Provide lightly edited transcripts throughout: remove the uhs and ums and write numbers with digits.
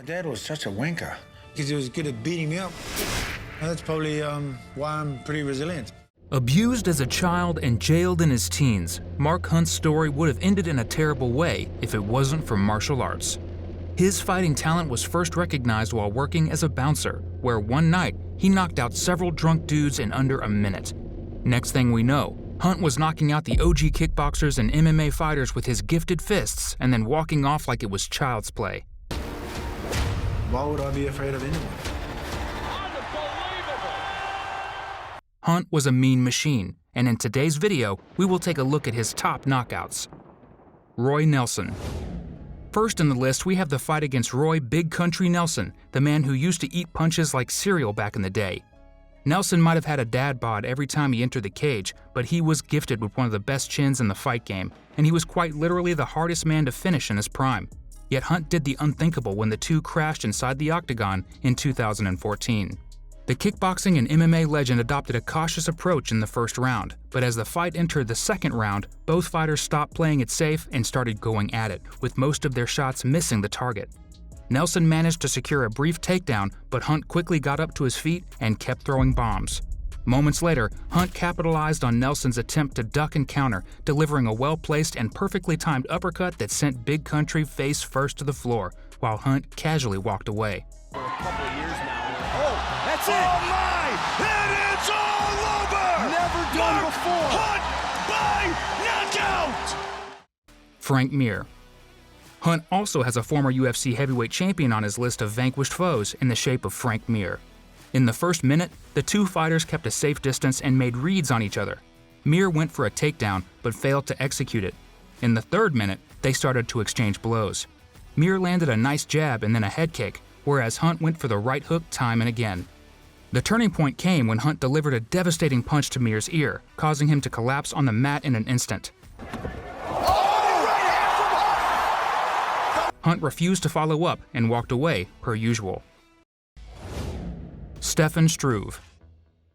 My dad was such a wanker because he was good at beating me up. And that's probably why I'm pretty resilient. Abused as a child and jailed in his teens, Mark Hunt's story would have ended in a terrible way if it wasn't for martial arts. His fighting talent was first recognized while working as a bouncer, where one night he knocked out several drunk dudes in under a minute. Next thing we know, Hunt was knocking out the OG kickboxers and MMA fighters with his gifted fists and then walking off like it was child's play. Why would I be afraid of anyone? Hunt was a mean machine, and in today's video, we will take a look at his top knockouts. Roy Nelson. First in the list, we have the fight against Roy Big Country Nelson, the man who used to eat punches like cereal back in the day. Nelson might have had a dad bod every time he entered the cage, but he was gifted with one of the best chins in the fight game, and he was quite literally the hardest man to finish in his prime. Yet Hunt did the unthinkable when the two crashed inside the octagon in 2014. The kickboxing and MMA legend adopted a cautious approach in the first round, but as the fight entered the second round, both fighters stopped playing it safe and started going at it, with most of their shots missing the target. Nelson managed to secure a brief takedown, but Hunt quickly got up to his feet and kept throwing bombs. Moments later, Hunt capitalized on Nelson's attempt to duck and counter, delivering a well-placed and perfectly timed uppercut that sent Big Country face first to the floor, while Hunt casually walked away. For a couple of years now. That's it! Oh my! And it's all over! Never done before! Hunt by knockout! Frank Mir. Hunt also has a former UFC heavyweight champion on his list of vanquished foes in the shape of Frank Mir. In the first minute, the two fighters kept a safe distance and made reads on each other. Mir went for a takedown, but failed to execute it. In the third minute, they started to exchange blows. Mir landed a nice jab and then a head kick, whereas Hunt went for the right hook time and again. The turning point came when Hunt delivered a devastating punch to Mir's ear, causing him to collapse on the mat in an instant. Hunt refused to follow up and walked away, per usual. Stefan Struve.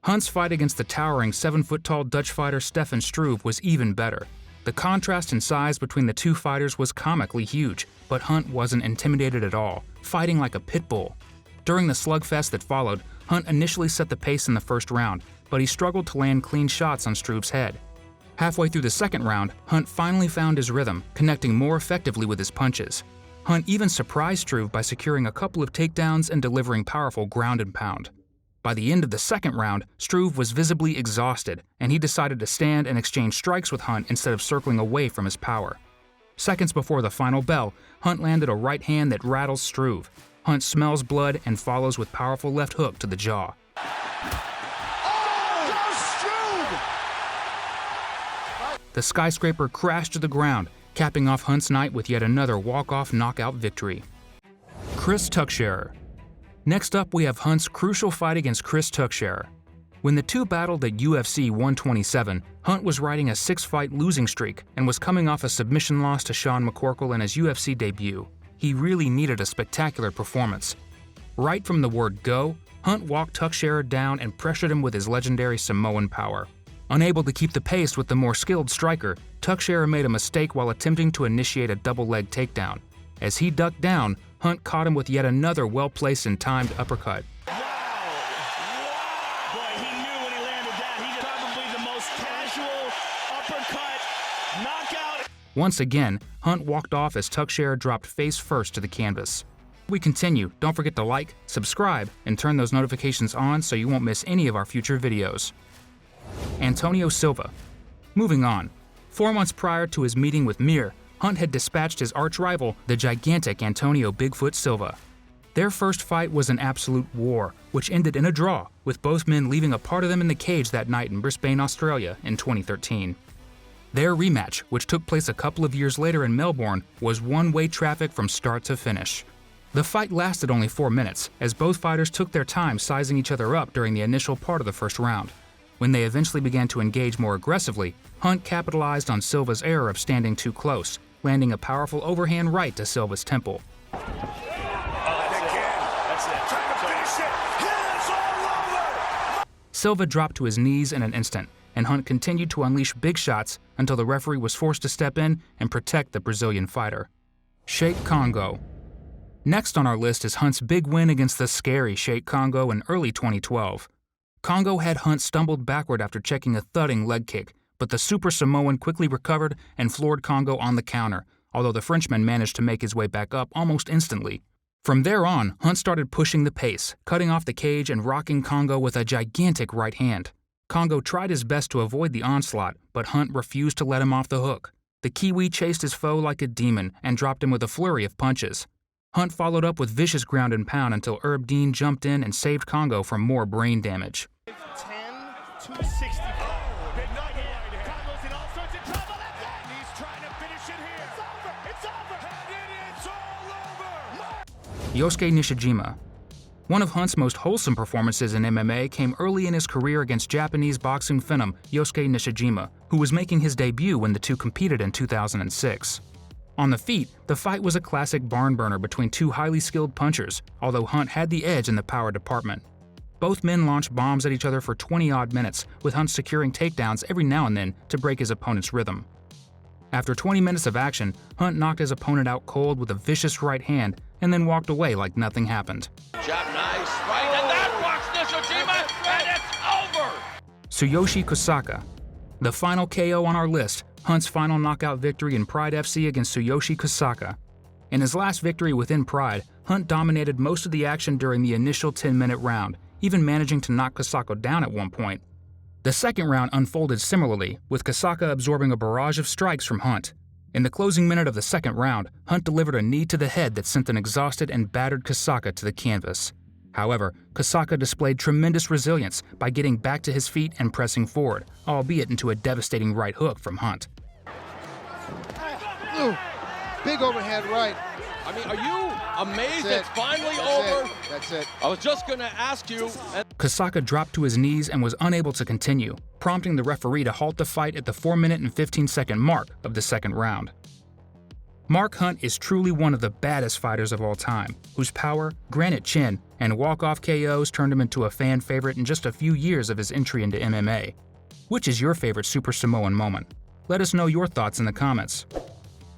Hunt's fight against the towering 7-foot-tall Dutch fighter Stefan Struve was even better. The contrast in size between the two fighters was comically huge, but Hunt wasn't intimidated at all, fighting like a pit bull. During the slugfest that followed, Hunt initially set the pace in the first round, but he struggled to land clean shots on Struve's head. Halfway through the second round, Hunt finally found his rhythm, connecting more effectively with his punches. Hunt even surprised Struve by securing a couple of takedowns and delivering powerful ground and pound. By the end of the second round, Struve was visibly exhausted, and he decided to stand and exchange strikes with Hunt instead of circling away from his power. Seconds before the final bell, Hunt landed a right hand that rattles Struve. Hunt smells blood and follows with powerful left hook to the jaw. The skyscraper crashed to the ground, capping off Hunt's night with yet another walk-off knockout victory. Chris Tuchscherer. Next up, we have Hunt's crucial fight against Chris Tuchscherer. When the two battled at UFC 127, Hunt was riding a 6-fight losing streak and was coming off a submission loss to Sean McCorkle in his UFC debut. He really needed a spectacular performance. Right from the word go, Hunt walked Tuchscherer down and pressured him with his legendary Samoan power. Unable to keep the pace with the more skilled striker, Tuchscherer made a mistake while attempting to initiate a double-leg takedown. As he ducked down, Hunt caught him with yet another well-placed and timed uppercut. Wow! Boy, he knew when he landed that. He's probably the most casual uppercut knockout. Once again, Hunt walked off as Tuchscherer dropped face first to the canvas. We continue. Don't forget to like, subscribe, and turn those notifications on so you won't miss any of our future videos. Antonio Silva. Moving on. 4 months prior to his meeting with Mir, Hunt had dispatched his arch-rival, the gigantic Antonio Bigfoot Silva. Their first fight was an absolute war, which ended in a draw, with both men leaving a part of them in the cage that night in Brisbane, Australia in 2013. Their rematch, which took place a couple of years later in Melbourne, was one-way traffic from start to finish. The fight lasted only 4 minutes, as both fighters took their time sizing each other up during the initial part of the first round. When they eventually began to engage more aggressively, Hunt capitalized on Silva's error of standing too close, landing a powerful overhand right to Silva's temple. Silva dropped to his knees in an instant, and Hunt continued to unleash big shots until the referee was forced to step in and protect the Brazilian fighter. Cheick Kongo. Next on our list is Hunt's big win against the scary Cheick Kongo in early 2012. Kongo had Hunt stumbled backward after checking a thudding leg kick, but the Super Samoan quickly recovered and floored Kongo on the counter, although the Frenchman managed to make his way back up almost instantly. From there on, Hunt started pushing the pace, cutting off the cage and rocking Kongo with a gigantic right hand. Kongo tried his best to avoid the onslaught, but Hunt refused to let him off the hook. The Kiwi chased his foe like a demon and dropped him with a flurry of punches. Hunt followed up with vicious ground and pound until Herb Dean jumped in and saved Kongo from more brain damage. 10, 260. Oh, big night here. Kongo's in all sorts of trouble. That's it. And he's trying to finish it here. It's over. It's over. And it's all over. Yosuke Nishijima. One of Hunt's most wholesome performances in MMA came early in his career against Japanese boxing phenom Yosuke Nishijima, who was making his debut when the two competed in 2006. On the feet, the fight was a classic barn burner between two highly skilled punchers, although Hunt had the edge in the power department. Both men launched bombs at each other for 20-odd minutes, with Hunt securing takedowns every now and then to break his opponent's rhythm. After 20 minutes of action, Hunt knocked his opponent out cold with a vicious right hand and then walked away like nothing happened. Jab, nice right, and that walks Nishijima, and it's over! Tsuyoshi Kosaka. The final KO on our list, Hunt's final knockout victory in Pride FC against Tsuyoshi Kosaka. In his last victory within Pride, Hunt dominated most of the action during the initial 10-minute round, even managing to knock Kosaka down at one point. The second round unfolded similarly, with Kosaka absorbing a barrage of strikes from Hunt. In the closing minute of the second round, Hunt delivered a knee to the head that sent an exhausted and battered Kosaka to the canvas. However, Kosaka displayed tremendous resilience by getting back to his feet and pressing forward, albeit into a devastating right hook from Hunt. Ooh, big overhand right. I mean, are you amazed it's finally over? That's it. I was just going to ask you. Kosaka dropped to his knees and was unable to continue, prompting the referee to halt the fight at the 4-minute and 15-second mark of the second round. Mark Hunt is truly one of the baddest fighters of all time, whose power, granite chin, and walk-off KOs turned him into a fan favorite in just a few years of his entry into MMA. Which is your favorite Super Samoan moment? Let us know your thoughts in the comments.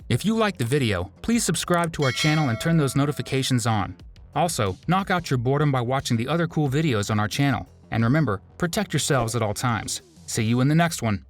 If you liked the video, please subscribe to our channel and turn those notifications on. Also, knock out your boredom by watching the other cool videos on our channel. And remember, protect yourselves at all times. See you in the next one.